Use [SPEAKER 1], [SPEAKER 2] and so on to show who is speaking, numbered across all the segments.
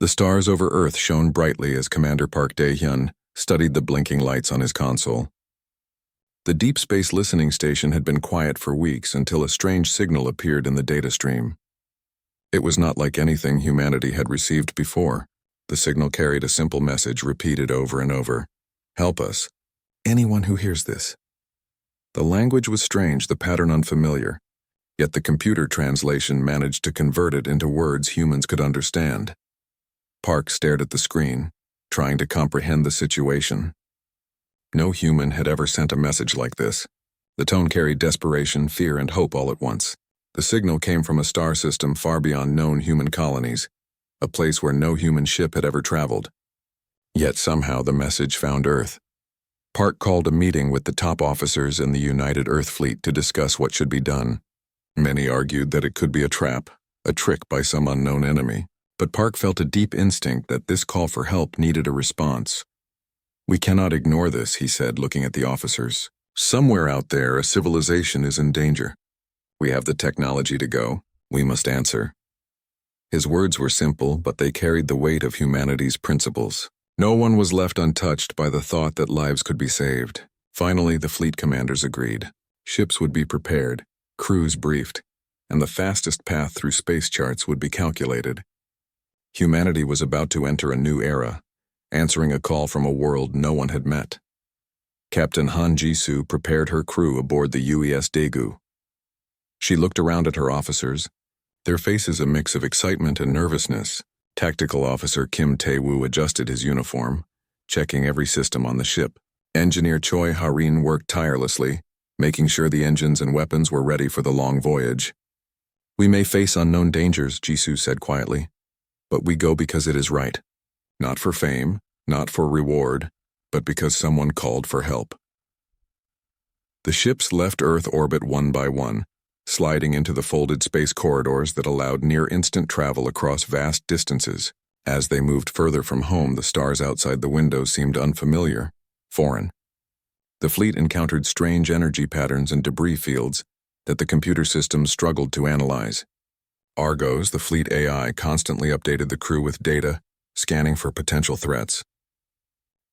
[SPEAKER 1] The stars over Earth shone brightly as Commander Park Dae-hyun studied the blinking lights on his console. The Deep Space Listening Station had been quiet for weeks until a strange signal appeared in the data stream. It was not like anything humanity had received before. The signal carried a simple message repeated over and over. "Help us. Anyone who hears this." The language was strange, the pattern unfamiliar, yet the computer translation managed to convert it into words humans could understand. Park stared at the screen, trying to comprehend the situation. No human had ever sent a message like this. The tone carried desperation, fear, and hope all at once. The signal came from a star system far beyond known human colonies, a place where no human ship had ever traveled. Yet somehow the message found Earth. Park called a meeting with the top officers in the United Earth Fleet to discuss what should be done. Many argued that it could be a trap, a trick by some unknown enemy, but Park felt a deep instinct that this call for help needed a response. "We cannot ignore this," he said, looking at the officers. "Somewhere out there, a civilization is in danger. We have the technology to go. We must answer." His words were simple, but they carried the weight of humanity's principles. No one was left untouched by the thought that lives could be saved. Finally, the fleet commanders agreed. Ships would be prepared, crews briefed, and the fastest path through space charts would be calculated. Humanity was about to enter a new era, answering a call from a world no one had met. Captain Han Ji-soo prepared her crew aboard the UES Daegu. She looked around at her officers, their faces a mix of excitement and nervousness. Tactical Officer Kim Tae-woo adjusted his uniform, checking every system on the ship. Engineer Choi Ha-rin worked tirelessly, making sure the engines and weapons were ready for the long voyage. "We may face unknown dangers," Ji-soo said quietly, "but we go because it is right. Not for fame, not for reward, but because someone called for help." The ships left Earth orbit one by one, sliding into the folded space corridors that allowed near-instant travel across vast distances. As they moved further from home, the stars outside the windows seemed unfamiliar, foreign. The fleet encountered strange energy patterns and debris fields that the computer systems struggled to analyze. Argos, the fleet AI, constantly updated the crew with data, scanning for potential threats.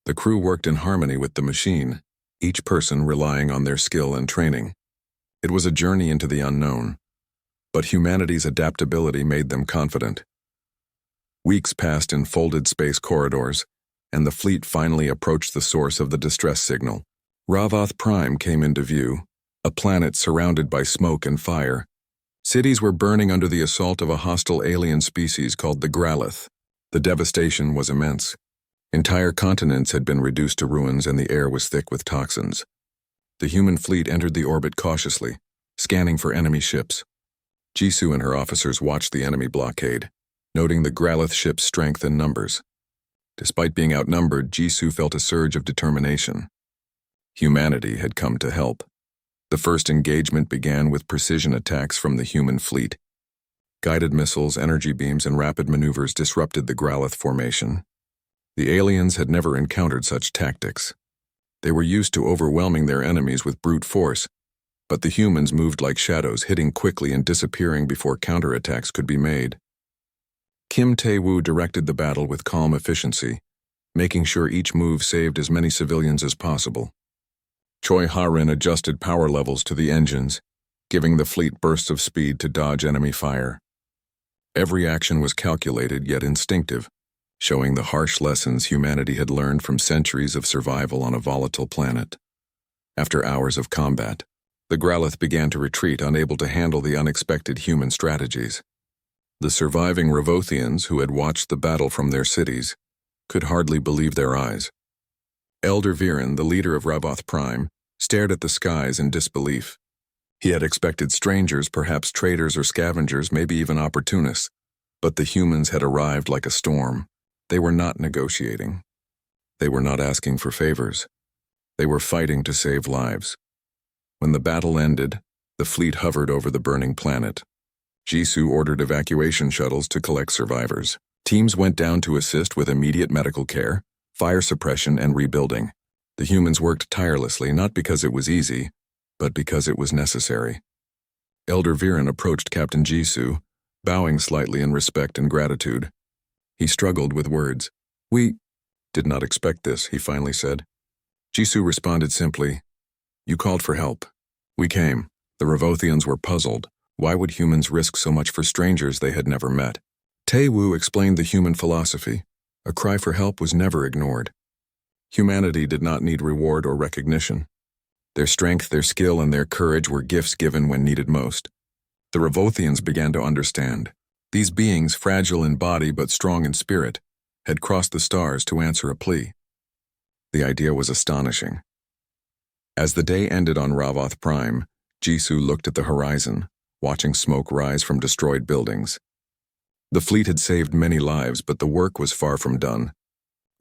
[SPEAKER 1] The crew worked in harmony with the machine, each person relying on their skill and training. It was a journey into the unknown, but humanity's adaptability made them confident. Weeks passed in folded space corridors, and the fleet finally approached the source of the distress signal. Ravath Prime came into view, a planet surrounded by smoke and fire. Cities were burning under the assault of a hostile alien species called the Gralith. The devastation was immense. Entire continents had been reduced to ruins and the air was thick with toxins. The human fleet entered the orbit cautiously, scanning for enemy ships. Jisoo and her officers watched the enemy blockade, noting the Gralith ship's strength and numbers. Despite being outnumbered, Jisoo felt a surge of determination. Humanity had come to help. The first engagement began with precision attacks from the human fleet. Guided missiles, energy beams, and rapid maneuvers disrupted the Gralith formation. The aliens had never encountered such tactics. They were used to overwhelming their enemies with brute force, but the humans moved like shadows, hitting quickly and disappearing before counterattacks could be made. Kim Tae-woo directed the battle with calm efficiency, making sure each move saved as many civilians as possible. Choi Ha-rin adjusted power levels to the engines, giving the fleet bursts of speed to dodge enemy fire. Every action was calculated yet instinctive, showing the harsh lessons humanity had learned from centuries of survival on a volatile planet. After hours of combat, the Gralith began to retreat, unable to handle the unexpected human strategies. The surviving Ravothians, who had watched the battle from their cities, could hardly believe their eyes. Elder Viren, the leader of Ravath Prime, stared at the skies in disbelief. He had expected strangers, perhaps traders or scavengers, maybe even opportunists, but the humans had arrived like a storm. They were not negotiating. They were not asking for favors. They were fighting to save lives. When the battle ended, the fleet hovered over the burning planet. Jisoo ordered evacuation shuttles to collect survivors. Teams went down to assist with immediate medical care, fire suppression, and rebuilding. The humans worked tirelessly, not because it was easy, but because it was necessary. Elder Viren approached Captain Jisoo, bowing slightly in respect and gratitude. He struggled with words. We did not expect this, he finally said. Jisoo responded simply, You called for help. We came. The Ravothians were puzzled. Why would humans risk so much for strangers they had never met? Tae-woo explained the human philosophy. A cry for help was never ignored. Humanity did not need reward or recognition. Their strength, their skill, and their courage were gifts given when needed most. The Ravothians began to understand. These beings, fragile in body but strong in spirit, had crossed the stars to answer a plea. The idea was astonishing. As the day ended on Ravoth Prime, Jisoo looked at the horizon, watching smoke rise from destroyed buildings. The fleet had saved many lives, but the work was far from done.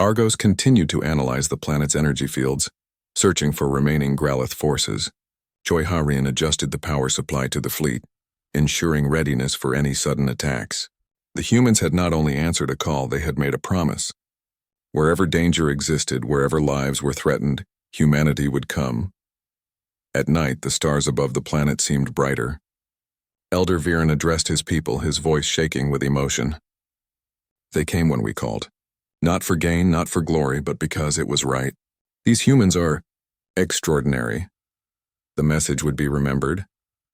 [SPEAKER 1] Argos continued to analyze the planet's energy fields, searching for remaining Gralith forces. Choi Ha-rian adjusted the power supply to the fleet, ensuring readiness for any sudden attacks. The humans had not only answered a call, they had made a promise. Wherever danger existed, wherever lives were threatened, humanity would come. At night, the stars above the planet seemed brighter. Elder Viren addressed his people, his voice shaking with emotion. They came when we called. Not for gain, not for glory, but because it was right. These humans are extraordinary. The message would be remembered.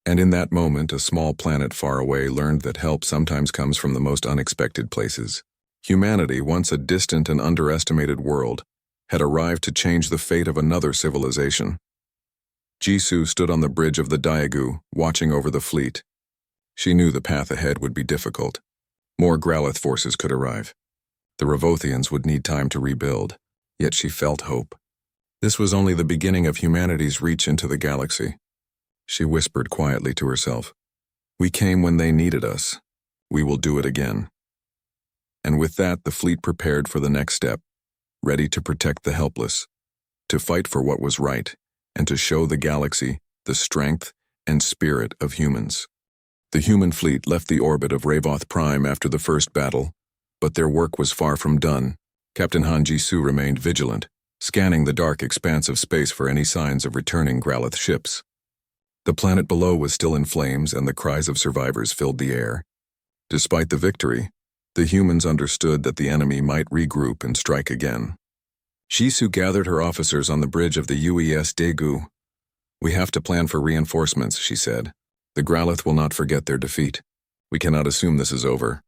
[SPEAKER 1] And in that moment, a small planet far away learned that help sometimes comes from the most unexpected places. Humanity, once a distant and underestimated world, had arrived to change the fate of another civilization. Jisoo stood on the bridge of the Daegu, watching over the fleet. She knew the path ahead would be difficult. More Gralith forces could arrive. The Ravothians would need time to rebuild, yet she felt hope. This was only the beginning of humanity's reach into the galaxy. She whispered quietly to herself, We came when they needed us. We will do it again. And with that, the fleet prepared for the next step, ready to protect the helpless, to fight for what was right, and to show the galaxy the strength and spirit of humans. The human fleet left the orbit of Ravoth Prime after the first battle, but their work was far from done. Captain Han Jisoo remained vigilant, scanning the dark expanse of space for any signs of returning Gralith ships. The planet below was still in flames, and the cries of survivors filled the air. Despite the victory, the humans understood that the enemy might regroup and strike again. Jisoo gathered her officers on the bridge of the UES Daegu. We have to plan for reinforcements, she said. The Gralith will not forget their defeat. We cannot assume this is over.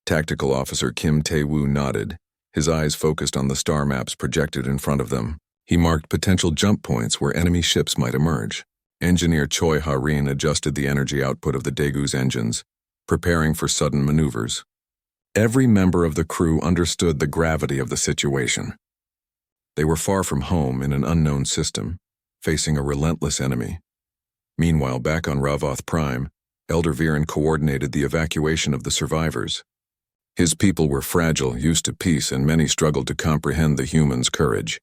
[SPEAKER 1] Tactical Officer Kim Tae-woo nodded, his eyes focused on the star maps projected in front of them. He marked potential jump points where enemy ships might emerge. Engineer Choi Ha-rian adjusted the energy output of the Daegu's engines, preparing for sudden maneuvers. Every member of the crew understood the gravity of the situation. They were far from home in an unknown system, facing a relentless enemy. Meanwhile, back on Ravoth Prime, Elder Viren coordinated the evacuation of the survivors. His people were fragile, used to peace, and many struggled to comprehend the humans' courage.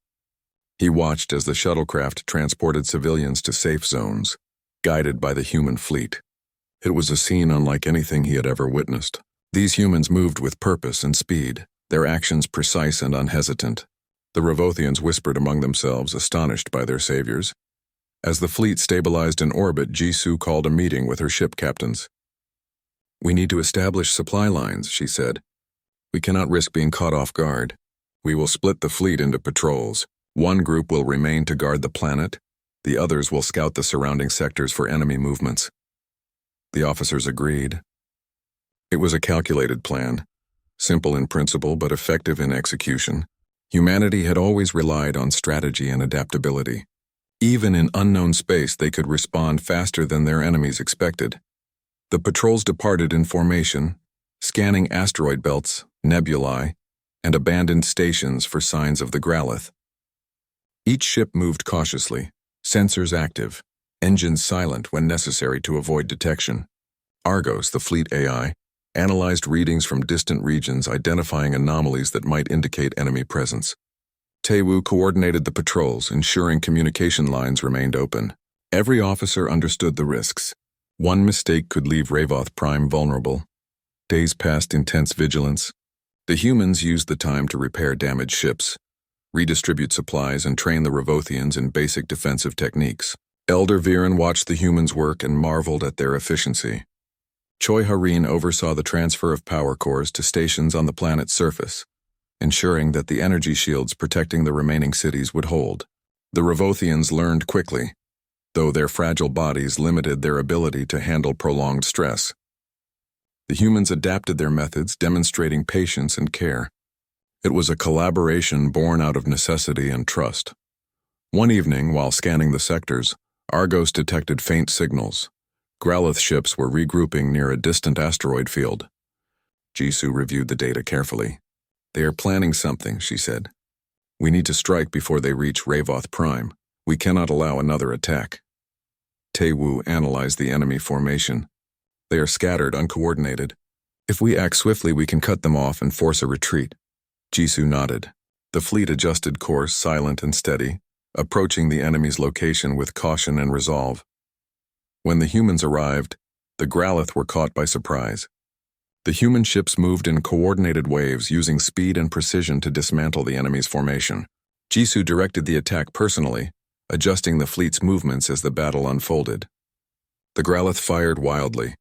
[SPEAKER 1] He watched as the shuttlecraft transported civilians to safe zones, guided by the human fleet. It was a scene unlike anything he had ever witnessed. These humans moved with purpose and speed, their actions precise and unhesitant. The Ravothians whispered among themselves, astonished by their saviors. As the fleet stabilized in orbit, Jisoo called a meeting with her ship captains. We need to establish supply lines, she said. We cannot risk being caught off guard. We will split the fleet into patrols. One group will remain to guard the planet. The others will scout the surrounding sectors for enemy movements. The officers agreed. It was a calculated plan, simple in principle but effective in execution. Humanity had always relied on strategy and adaptability. Even in unknown space, they could respond faster than their enemies expected. The patrols departed in formation, scanning asteroid belts, nebulae, and abandoned stations for signs of the Gralith. Each ship moved cautiously, sensors active, engines silent when necessary to avoid detection. Argos, the fleet AI, analyzed readings from distant regions, identifying anomalies that might indicate enemy presence. Tae-woo coordinated the patrols, ensuring communication lines remained open. Every officer understood the risks. One mistake could leave Ravoth Prime vulnerable. Days passed intense vigilance. The humans used the time to repair damaged ships, redistribute supplies, and train the Ravothians in basic defensive techniques. Elder Viren watched the humans work and marveled at their efficiency. Choi Ha-rin oversaw the transfer of power cores to stations on the planet's surface, ensuring that the energy shields protecting the remaining cities would hold. The Revothians learned quickly, though their fragile bodies limited their ability to handle prolonged stress. The humans adapted their methods, demonstrating patience and care. It was a collaboration born out of necessity and trust. One evening, while scanning the sectors, Argos detected faint signals. Growlithe ships were regrouping near a distant asteroid field. Jisoo reviewed the data carefully. "They are planning something," she said. "We need to strike before they reach Ravoth Prime. We cannot allow another attack." Tae-woo analyzed the enemy formation. "They are scattered, uncoordinated. If we act swiftly, we can cut them off and force a retreat." Jisoo nodded. The fleet adjusted course, silent and steady, approaching the enemy's location with caution and resolve. When the humans arrived, the Growlithe were caught by surprise. The human ships moved in coordinated waves, using speed and precision to dismantle the enemy's formation. Jisoo directed the attack personally, adjusting the fleet's movements as the battle unfolded. The Growlithe fired wildly,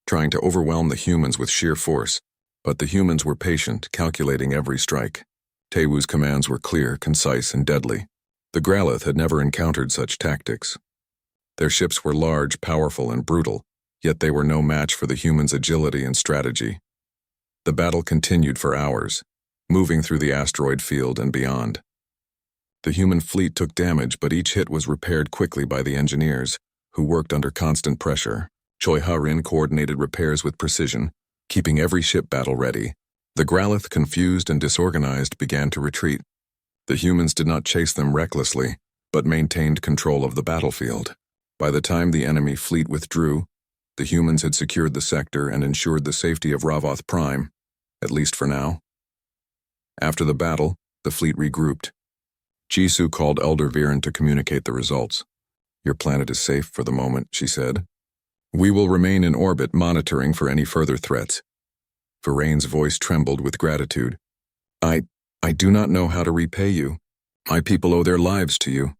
[SPEAKER 1] trying to overwhelm the humans with sheer force, but the humans were patient, calculating every strike. Tae-woo's commands were clear, concise, and deadly. The Growlithe had never encountered such tactics. Their ships were large, powerful, and brutal, yet they were no match for the humans' agility and strategy. The battle continued for hours, moving through the asteroid field and beyond. The human fleet took damage, but each hit was repaired quickly by the engineers, who worked under constant pressure. Choi Ha-rin coordinated repairs with precision, keeping every ship battle-ready. The Growlithe, confused and disorganized, began to retreat. The humans did not chase them recklessly, but maintained control of the battlefield. By the time the enemy fleet withdrew, the humans had secured the sector and ensured the safety of Ravoth Prime, at least for now. After the battle, the fleet regrouped. Jisoo called Elder Viren to communicate the results. "Your planet is safe for the moment," she said. "We will remain in orbit, monitoring for any further threats." Virain's voice trembled with gratitude. I do not know how to repay you. My people owe their lives to you."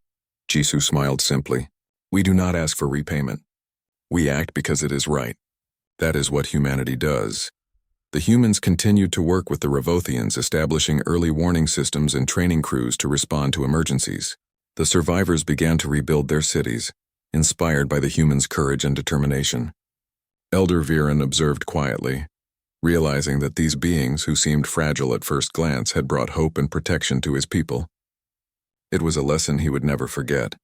[SPEAKER 1] Jisoo smiled simply. "We do not ask for repayment. We act because it is right. That is what humanity does." The humans continued to work with the Revothians, establishing early warning systems and training crews to respond to emergencies. The survivors began to rebuild their cities, inspired by the humans' courage and determination. Elder Viren observed quietly, realizing that these beings, who seemed fragile at first glance, had brought hope and protection to his people. It was a lesson he would never forget.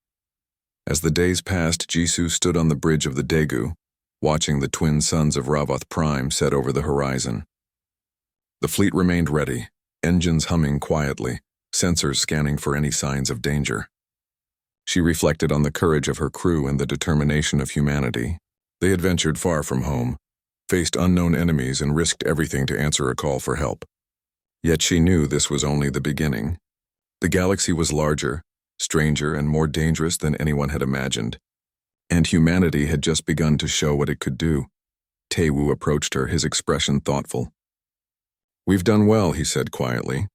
[SPEAKER 1] As the days passed, Jisoo stood on the bridge of the Daegu, watching the twin suns of Ravoth Prime set over the horizon. The fleet remained ready, engines humming quietly, sensors scanning for any signs of danger. She reflected on the courage of her crew and the determination of humanity. They had ventured far from home, faced unknown enemies, and risked everything to answer a call for help. Yet she knew this was only the beginning. The galaxy was larger, stranger, and more dangerous than anyone had imagined. And humanity had just begun to show what it could do. Tae-woo approached her, his expression thoughtful. "We've done well," he said quietly.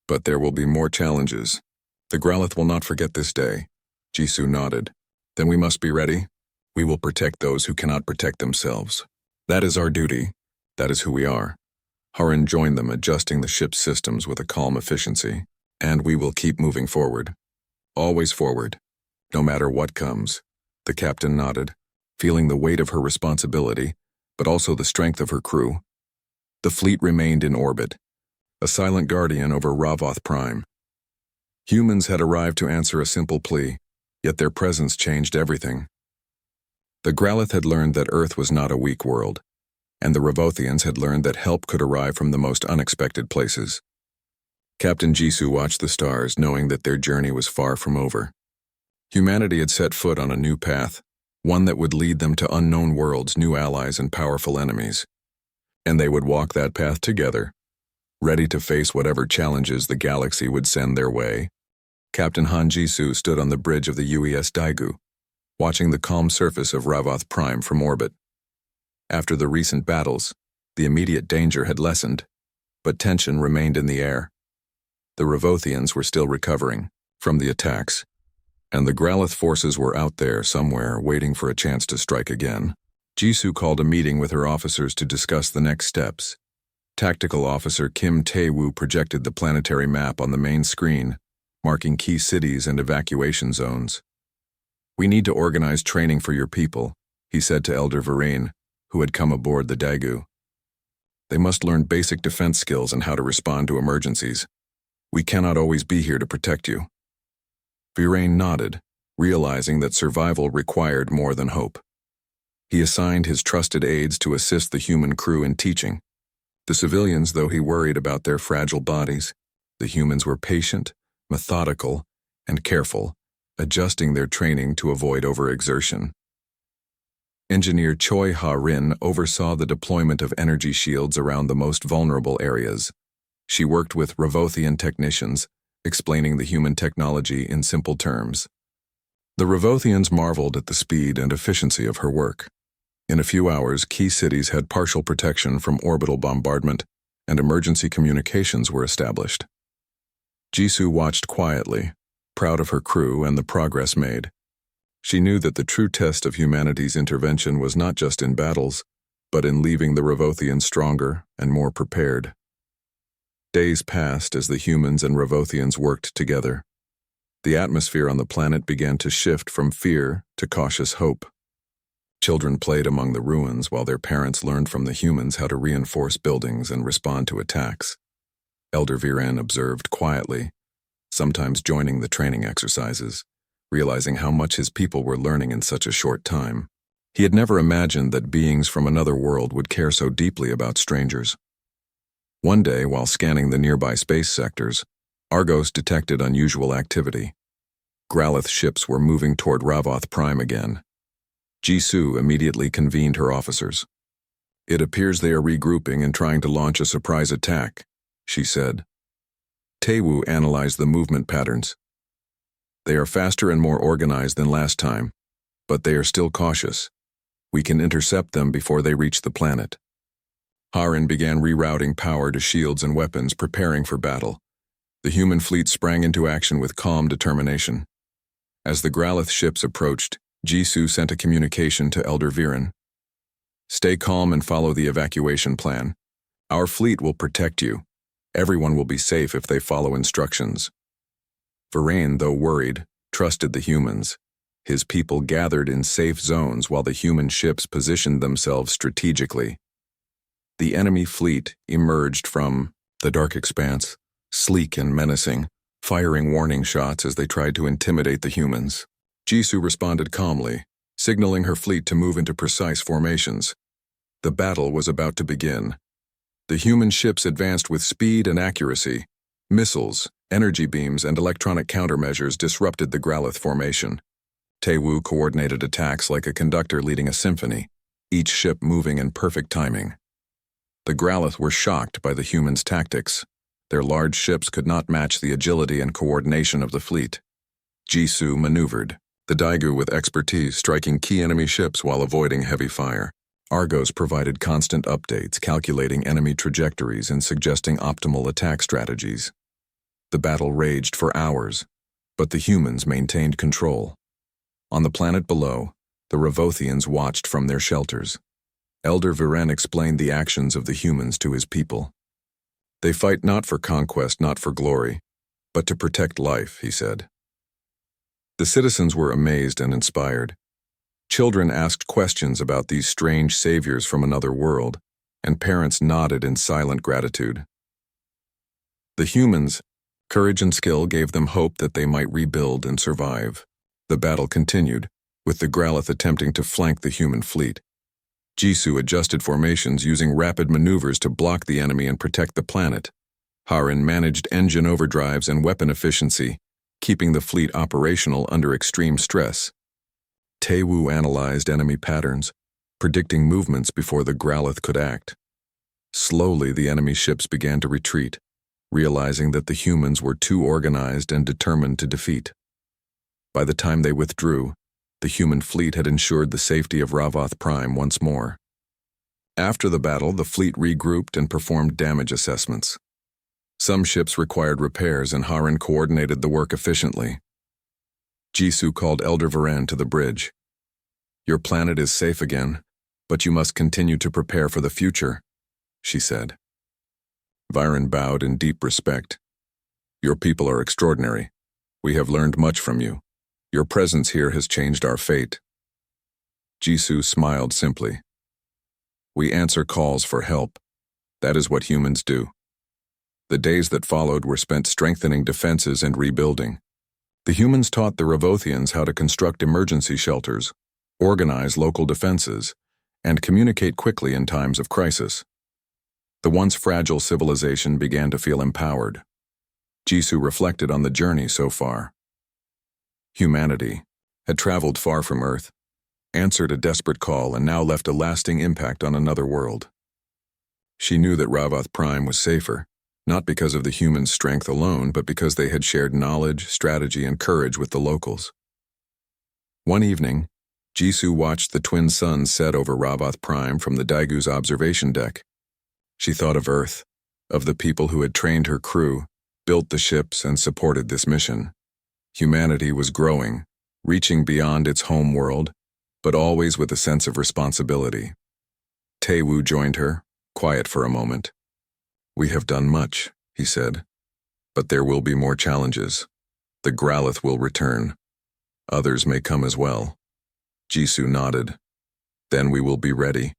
[SPEAKER 1] "But there will be more challenges. The Growlithe will not forget this day." Jisoo nodded. "Then we must be ready. We will protect those who cannot protect themselves. That is our duty. That is who we are." Ha-rin joined them, adjusting the ship's systems with a calm efficiency. "And we will keep moving forward. Always forward, no matter what comes." The captain nodded, feeling the weight of her responsibility, but also the strength of her crew. The fleet remained in orbit, a silent guardian over Ravoth Prime. Humans had arrived to answer a simple plea, yet their presence changed everything. The Growlithe had learned that Earth was not a weak world, and the Revothians had learned that help could arrive from the most unexpected places. Captain Jisoo watched the stars, knowing that their journey was far from over. Humanity had set foot on a new path, one that would lead them to unknown worlds, new allies, and powerful enemies. And they would walk that path together, ready to face whatever challenges the galaxy would send their way. Captain Han Jisoo stood on the bridge of the UES Daegu, watching the calm surface of Ravoth Prime from orbit. After the recent battles, the immediate danger had lessened, but tension remained in the air. The Revothians were still recovering from the attacks, and the Growlithe forces were out there somewhere waiting for a chance to strike again. Jisoo called a meeting with her officers to discuss the next steps. Tactical Officer Kim Tae-woo projected the planetary map on the main screen, marking key cities and evacuation zones. "We need to organize training for your people," he said to Elder Varane, who had come aboard the Daegu. "They must learn basic defense skills and how to respond to emergencies. We cannot always be here to protect you." Varane nodded, realizing that survival required more than hope. He assigned his trusted aides to assist the human crew in teaching. The civilians, though he worried about their fragile bodies, the humans were patient, methodical, and careful, adjusting their training to avoid overexertion. Engineer Choi Ha-rin oversaw the deployment of energy shields around the most vulnerable areas. She worked with Ravothian technicians, explaining the human technology in simple terms. The Ravothians marveled at the speed and efficiency of her work. In a few hours, key cities had partial protection from orbital bombardment, and emergency communications were established. Jisoo watched quietly, proud of her crew and the progress made. She knew that the true test of humanity's intervention was not just in battles, but in leaving the Ravothians stronger and more prepared. Days passed as the humans and Ravothians worked together. The atmosphere on the planet began to shift from fear to cautious hope. Children played among the ruins while their parents learned from the humans how to reinforce buildings and respond to attacks. Elder Viren observed quietly, sometimes joining the training exercises, realizing how much his people were learning in such a short time. He had never imagined that beings from another world would care so deeply about strangers. One day, while scanning the nearby space sectors, Argos detected unusual activity. Gralith ships were moving toward Ravoth Prime again. Jisoo immediately convened her officers. "It appears they are regrouping and trying to launch a surprise attack," she said. Tae-woo analyzed the movement patterns. "They are faster and more organized than last time, but they are still cautious. We can intercept them before they reach the planet." Harin began rerouting power to shields and weapons, preparing for battle. The human fleet sprang into action with calm determination. As the Gralith ships approached, Jisoo sent a communication to Elder Viren. "Stay calm and follow the evacuation plan. Our fleet will protect you. Everyone will be safe if they follow instructions." Varane, though worried, trusted the humans. His people gathered in safe zones while the human ships positioned themselves strategically. The enemy fleet emerged from the dark expanse, sleek and menacing, firing warning shots as they tried to intimidate the humans. Jisoo responded calmly, signaling her fleet to move into precise formations. The battle was about to begin. The human ships advanced with speed and accuracy. Missiles, energy beams, and electronic countermeasures disrupted the Gralith formation. Tae-woo coordinated attacks like a conductor leading a symphony, each ship moving in perfect timing. The Gralith were shocked by the humans' tactics. Their large ships could not match the agility and coordination of the fleet. Jisoo maneuvered, the Daegu with expertise striking key enemy ships while avoiding heavy fire. Argos provided constant updates, calculating enemy trajectories and suggesting optimal attack strategies. The battle raged for hours, but the humans maintained control. On the planet below, the Ravothians watched from their shelters. Elder Viren explained the actions of the humans to his people. "They fight not for conquest, not for glory, but to protect life," he said. The citizens were amazed and inspired. Children asked questions about these strange saviors from another world, and parents nodded in silent gratitude. The humans' courage and skill gave them hope that they might rebuild and survive. The battle continued, with the Gralith attempting to flank the human fleet. Jisoo adjusted formations using rapid maneuvers to block the enemy and protect the planet. Harin managed engine overdrives and weapon efficiency, keeping the fleet operational under extreme stress. Tae-woo analyzed enemy patterns, predicting movements before the Gralith could act. Slowly, the enemy ships began to retreat, realizing that the humans were too organized and determined to defeat. By the time they withdrew, the human fleet had ensured the safety of Ravoth Prime once more. After the battle, the fleet regrouped and performed damage assessments. Some ships required repairs, and Harin coordinated the work efficiently. Jisoo called Elder Viren to the bridge. "Your planet is safe again. But you must continue to prepare for the future, she said. Viren bowed in deep respect. Your people are extraordinary. We have learned much from you. Your presence here has changed our fate. Jisoo smiled simply. We answer calls for help. That is what humans do. The days that followed were spent strengthening defenses and rebuilding. The humans taught the Ravothians how to construct emergency shelters, organize local defenses, and communicate quickly in times of crisis. The once fragile civilization began to feel empowered. Jisoo reflected on the journey so far. Humanity had traveled far from Earth, answered a desperate call, and now left a lasting impact on another world. She knew that Ravath Prime was safer, not because of the humans' strength alone, but because they had shared knowledge, strategy, and courage with the locals. One evening, Jisoo watched the twin suns set over Ravath Prime from the Daigu's observation deck. She thought of Earth, of the people who had trained her crew, built the ships, and supported this mission. Humanity was growing, reaching beyond its home world, but always with a sense of responsibility. Taewoo joined her, quiet for a moment. We have done much, he said, but there will be more challenges. The Growlithe will return. Others may come as well. Jisoo nodded. Then we will be ready.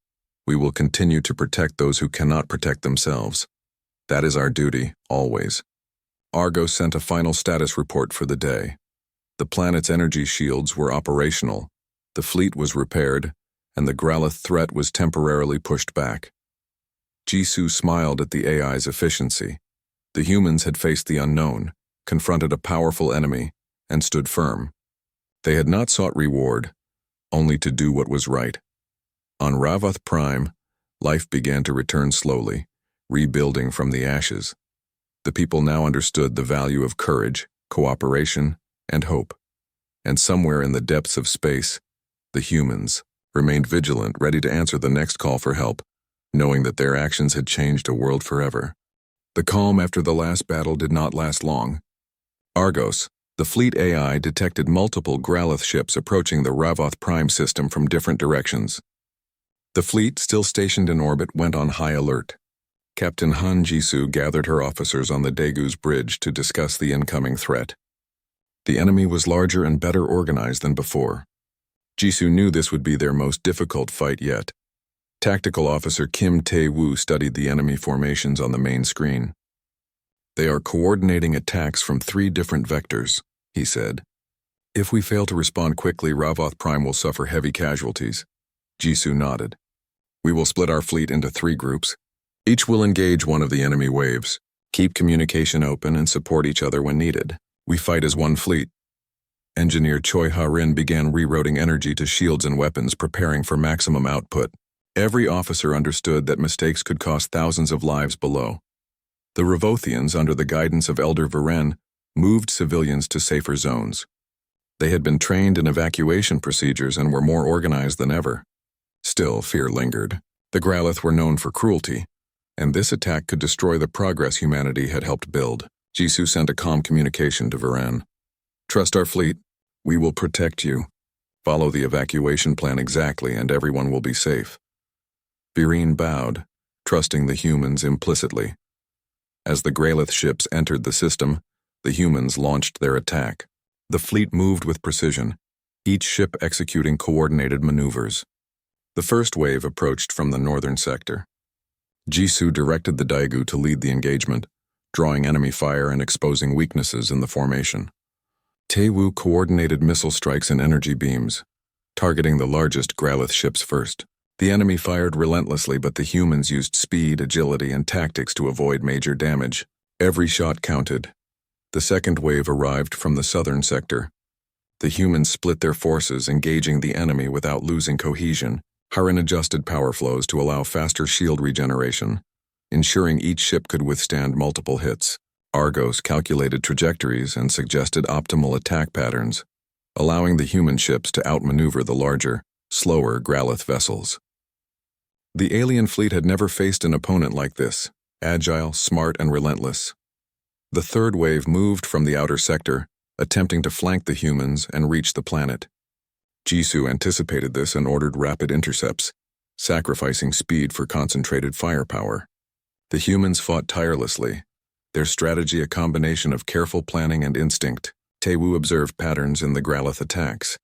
[SPEAKER 1] We will continue to protect those who cannot protect themselves. That is our duty, always. Argos sent a final status report for the day. The planet's energy shields were operational, the fleet was repaired, and the Growlithe threat was temporarily pushed back. Jisoo smiled at the AI's efficiency. The humans had faced the unknown, confronted a powerful enemy, and stood firm. They had not sought reward, only to do what was right. On Ravath Prime, life began to return slowly, rebuilding from the ashes. The people now understood the value of courage, cooperation, and hope. And somewhere in the depths of space, the humans remained vigilant, ready to answer the next call for help, knowing that their actions had changed a world forever. The calm after the last battle did not last long. Argos, the fleet AI, detected multiple Growlithe ships approaching the Ravath Prime system from different directions. The fleet, still stationed in orbit, went on high alert. Captain Han Jisoo gathered her officers on the Daegu's bridge to discuss the incoming threat. The enemy was larger and better organized than before. Jisoo knew this would be their most difficult fight yet. Tactical Officer Kim Tae-woo studied the enemy formations on the main screen. They are coordinating attacks from 3 different vectors, he said. If we fail to respond quickly, Ravath Prime will suffer heavy casualties. Jisoo nodded. We will split our fleet into 3 groups. Each will engage one of the enemy waves, keep communication open, and support each other when needed. We fight as one fleet. Engineer Choi Ha-rin began rerouting energy to shields and weapons, preparing for maximum output. Every officer understood that mistakes could cost thousands of lives below. The Ravothians, under the guidance of Elder Viren, moved civilians to safer zones. They had been trained in evacuation procedures and were more organized than ever. Still, fear lingered. The Growlithe were known for cruelty, and this attack could destroy the progress humanity had helped build. Jisoo sent a calm communication to Viren. Trust our fleet. We will protect you. Follow the evacuation plan exactly and everyone will be safe. Viren bowed, trusting the humans implicitly. As the Growlithe ships entered the system, the humans launched their attack. The fleet moved with precision, each ship executing coordinated maneuvers. The first wave approached from the northern sector. Jisoo directed the Daegu to lead the engagement, drawing enemy fire and exposing weaknesses in the formation. Taewoo coordinated missile strikes and energy beams, targeting the largest Growlithe ships first. The enemy fired relentlessly, but the humans used speed, agility, and tactics to avoid major damage. Every shot counted. The second wave arrived from the southern sector. The humans split their forces, engaging the enemy without losing cohesion. Ha-rin adjusted power flows to allow faster shield regeneration, ensuring each ship could withstand multiple hits. Argos calculated trajectories and suggested optimal attack patterns, allowing the human ships to outmaneuver the larger, slower Growlithe vessels. The alien fleet had never faced an opponent like this, agile, smart, and relentless. The third wave moved from the outer sector, attempting to flank the humans and reach the planet. Jisoo anticipated this and ordered rapid intercepts, sacrificing speed for concentrated firepower. The humans fought tirelessly, their strategy a combination of careful planning and instinct. Tewu observed patterns in the Gralith attacks,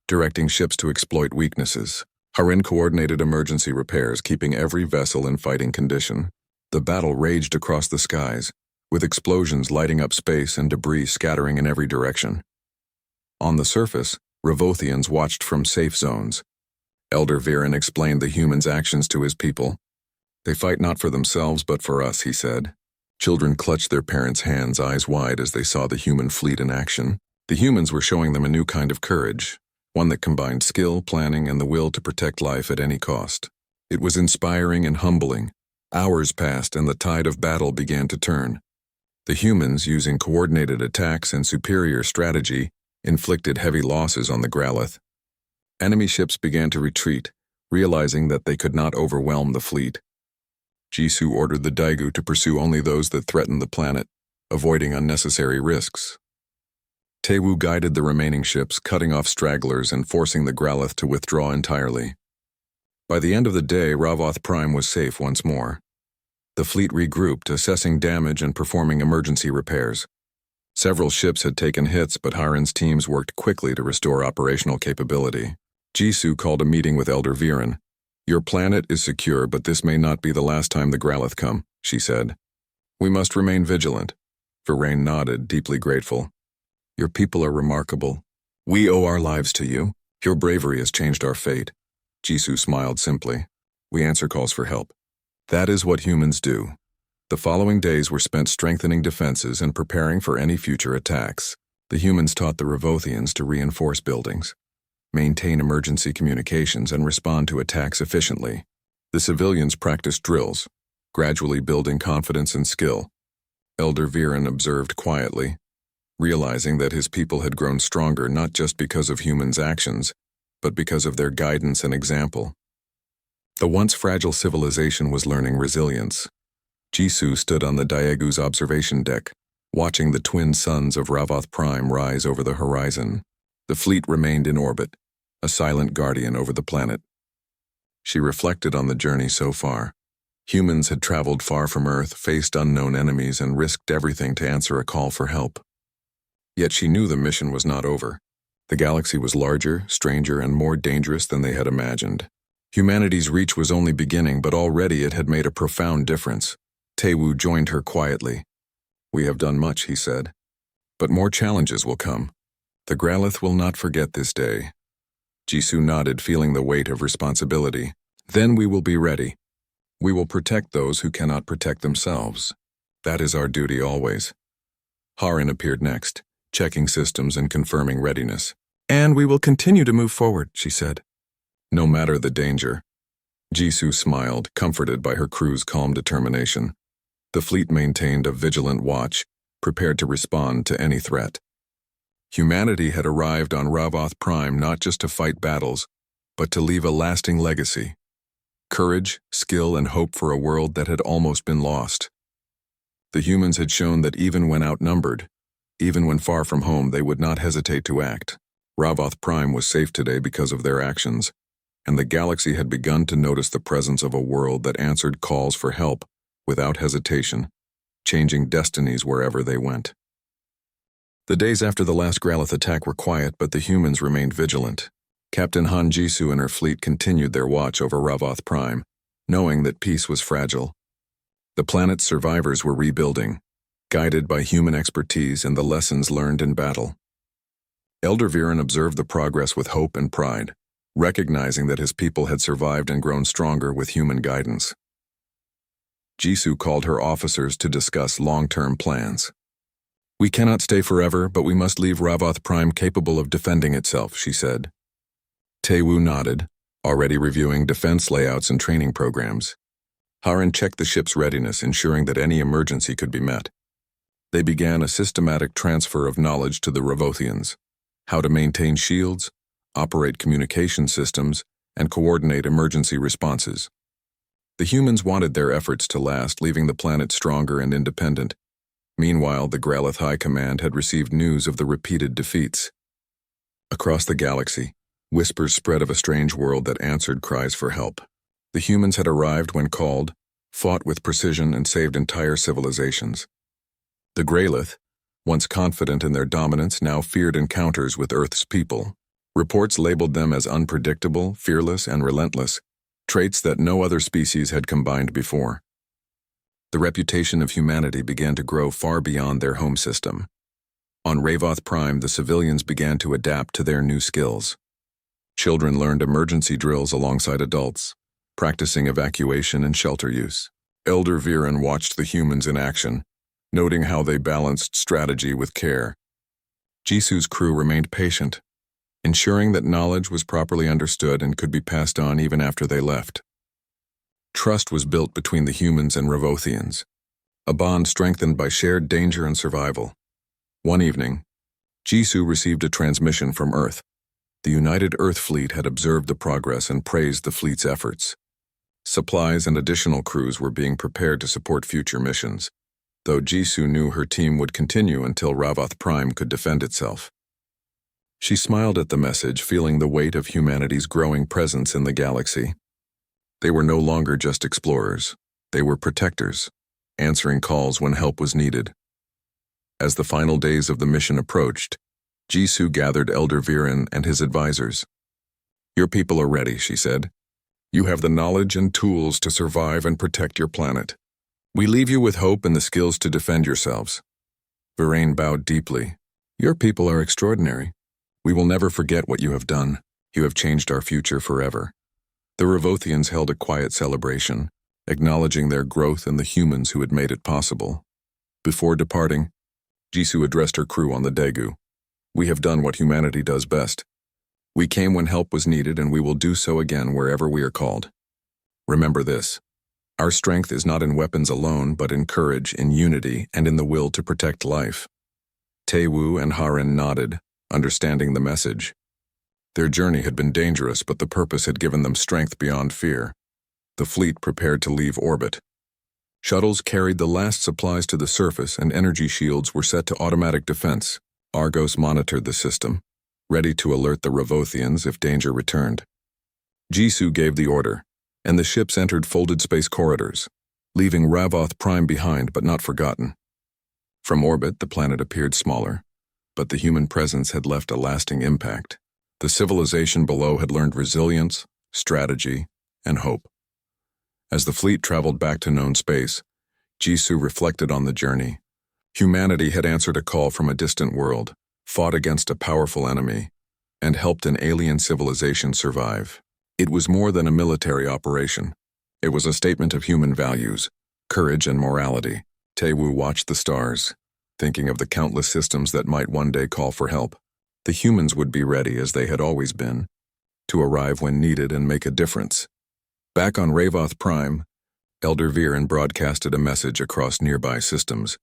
[SPEAKER 1] directing ships to exploit weaknesses. Harin coordinated emergency repairs, keeping every vessel in fighting condition. The battle raged across the skies, with explosions lighting up space and debris scattering in every direction. On the surface, Ravothians watched from safe zones. Elder Viren explained the humans' actions to his people. "They fight not for themselves but for us," he said. Children clutched their parents' hands, eyes wide, as they saw the human fleet in action. The humans were showing them a new kind of courage, one that combined skill, planning, and the will to protect life at any cost. It was inspiring and humbling. Hours passed and the tide of battle began to turn. The humans, using coordinated attacks and superior strategy, inflicted heavy losses on the Gralith. Enemy ships began to retreat, realizing that they could not overwhelm the fleet. Jisoo ordered the Daegu to pursue only those that threatened the planet, avoiding unnecessary risks. Tewu guided the remaining ships, cutting off stragglers and forcing the Gralith to withdraw entirely. By the end of the day, Ravoth Prime was safe once more. The fleet regrouped, assessing damage and performing emergency repairs. Several ships had taken hits, but Harin's teams worked quickly to restore operational capability. Jisoo called a meeting with Elder Viren. "Your planet is secure, but this may not be the last time the Gralith come," she said. "We must remain vigilant." Viren nodded, deeply grateful. "Your people are remarkable. We owe our lives to you. Your bravery has changed our fate." Jisoo smiled simply. "We answer calls for help. That is what humans do." The following days were spent strengthening defenses and preparing for any future attacks. The humans taught the Ravothians to reinforce buildings, maintain emergency communications, and respond to attacks efficiently. The civilians practiced drills, gradually building confidence and skill. Elder Viren observed quietly, realizing that his people had grown stronger not just because of humans' actions, but because of their guidance and example. The once fragile civilization was learning resilience. Jisoo stood on the Daegu's observation deck, watching the twin suns of Ravoth Prime rise over the horizon. The fleet remained in orbit, a silent guardian over the planet. She reflected on the journey so far. Humans had traveled far from Earth, faced unknown enemies, and risked everything to answer a call for help. Yet she knew the mission was not over. The galaxy was larger, stranger, and more dangerous than they had imagined. Humanity's reach was only beginning, but already it had made a profound difference. Tewu joined her quietly. "We have done much," he said. "But more challenges will come. The Gralith will not forget this day." Jisoo nodded, feeling the weight of responsibility. "Then we will be ready. We will protect those who cannot protect themselves. That is our duty always." Harin appeared next, checking systems and confirming readiness. "And we will continue to move forward," she said. "No matter the danger." Jisoo smiled, comforted by her crew's calm determination. The fleet maintained a vigilant watch, prepared to respond to any threat. Humanity had arrived on Ravoth Prime not just to fight battles, but to leave a lasting legacy. Courage, skill, and hope for a world that had almost been lost. The humans had shown that even when outnumbered, even when far from home, they would not hesitate to act. Ravoth Prime was safe today because of their actions, and the galaxy had begun to notice the presence of a world that answered calls for help without hesitation, changing destinies wherever they went. The days after the last Gralith attack were quiet, but the humans remained vigilant. Captain Han Jisoo and her fleet continued their watch over Ravoth Prime, knowing that peace was fragile. The planet's survivors were rebuilding, guided by human expertise and the lessons learned in battle. Elder Viren observed the progress with hope and pride, recognizing that his people had survived and grown stronger with human guidance. Jisoo called her officers to discuss long-term plans. "We cannot stay forever, but we must leave Ravoth Prime capable of defending itself," she said. Tewu nodded, already reviewing defense layouts and training programs. Harin checked the ship's readiness, ensuring that any emergency could be met. They began a systematic transfer of knowledge to the Ravothians: how to maintain shields, operate communication systems, and coordinate emergency responses. The humans wanted their efforts to last, leaving the planet stronger and independent. Meanwhile, the Gralith High Command had received news of the repeated defeats. Across the galaxy, whispers spread of a strange world that answered cries for help. The humans had arrived when called, fought with precision, and saved entire civilizations. The Greylith, once confident in their dominance, now feared encounters with Earth's people. Reports labeled them as unpredictable, fearless, and relentless, traits that no other species had combined before. The reputation of humanity began to grow far beyond their home system. On Ravoth Prime, the civilians began to adapt to their new skills. Children learned emergency drills alongside adults, practicing evacuation and shelter use. Elder Viren watched the humans in action, noting how they balanced strategy with care. Jisu's crew remained patient, ensuring that knowledge was properly understood and could be passed on even after they left. Trust was built between the humans and Ravothians, a bond strengthened by shared danger and survival. One evening, Jisu received a transmission from Earth. The United Earth Fleet had observed the progress and praised the fleet's efforts. Supplies and additional crews were being prepared to support future missions, though Jisu knew her team would continue until Ravoth Prime could defend itself. She smiled at the message, feeling the weight of humanity's growing presence in the galaxy. They were no longer just explorers. They were protectors, answering calls when help was needed. As the final days of the mission approached, Jisu gathered Elder Viren and his advisors. "Your people are ready," she said. "You have the knowledge and tools to survive and protect your planet. We leave you with hope and the skills to defend yourselves." Viren bowed deeply. "Your people are extraordinary. We will never forget what you have done. You have changed our future forever." The Ravothians held a quiet celebration, acknowledging their growth and the humans who had made it possible. Before departing, Jisu addressed her crew on the Daegu. "We have done what humanity does best. We came when help was needed, and we will do so again wherever we are called. Remember this: our strength is not in weapons alone, but in courage, in unity, and in the will to protect life." Taewu and Harin nodded, understanding the message. Their journey had been dangerous, but the purpose had given them strength beyond fear. The fleet prepared to leave orbit. Shuttles carried the last supplies to the surface, and energy shields were set to automatic defense. Argos monitored the system, ready to alert the Ravothians if danger returned. Jisu gave the order, and the ships entered folded space corridors, leaving Ravoth Prime behind but not forgotten. From orbit, the planet appeared smaller, but the human presence had left a lasting impact. The civilization below had learned resilience, strategy, and hope. As the fleet traveled back to known space, Jisu reflected on the journey. Humanity had answered a call from a distant world, fought against a powerful enemy, and helped an alien civilization survive. It was more than a military operation. It was a statement of human values, courage, and morality. Taewu watched the stars, thinking of the countless systems that might one day call for help. The humans would be ready, as they had always been, to arrive when needed and make a difference. Back on Ravoth Prime, Elder Viren broadcasted a message across nearby systems.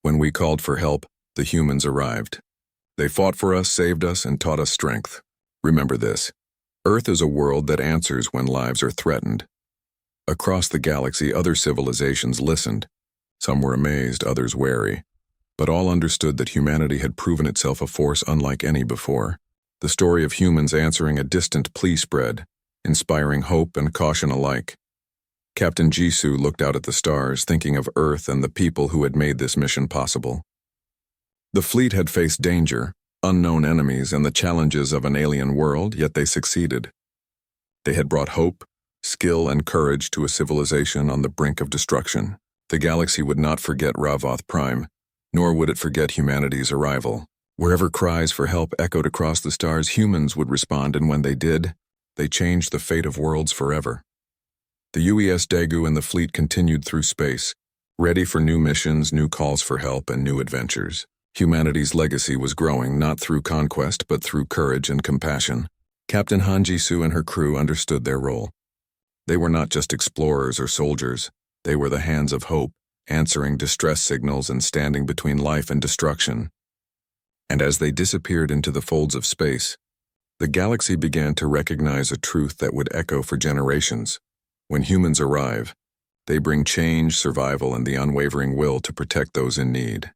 [SPEAKER 1] "When we called for help, the humans arrived. They fought for us, saved us, and taught us strength. Remember this: Earth is a world that answers when lives are threatened." Across the galaxy, other civilizations listened. Some were amazed, others wary, but all understood that humanity had proven itself a force unlike any before. The story of humans answering a distant plea spread, inspiring hope and caution alike. Captain Jisu looked out at the stars, thinking of Earth and the people who had made this mission possible. The fleet had faced danger, unknown enemies, and the challenges of an alien world, yet they succeeded. They had brought hope, skill, and courage to a civilization on the brink of destruction. The galaxy would not forget Ravoth Prime, nor would it forget humanity's arrival. Wherever cries for help echoed across the stars, humans would respond, and when they did, they changed the fate of worlds forever. The UES Daegu and the fleet continued through space, ready for new missions, new calls for help, and new adventures. Humanity's legacy was growing, not through conquest, but through courage and compassion. Captain Han Jisu and her crew understood their role. They were not just explorers or soldiers. They were the hands of hope, answering distress signals and standing between life and destruction. And as they disappeared into the folds of space, the galaxy began to recognize a truth that would echo for generations. When humans arrive, they bring change, survival, and the unwavering will to protect those in need.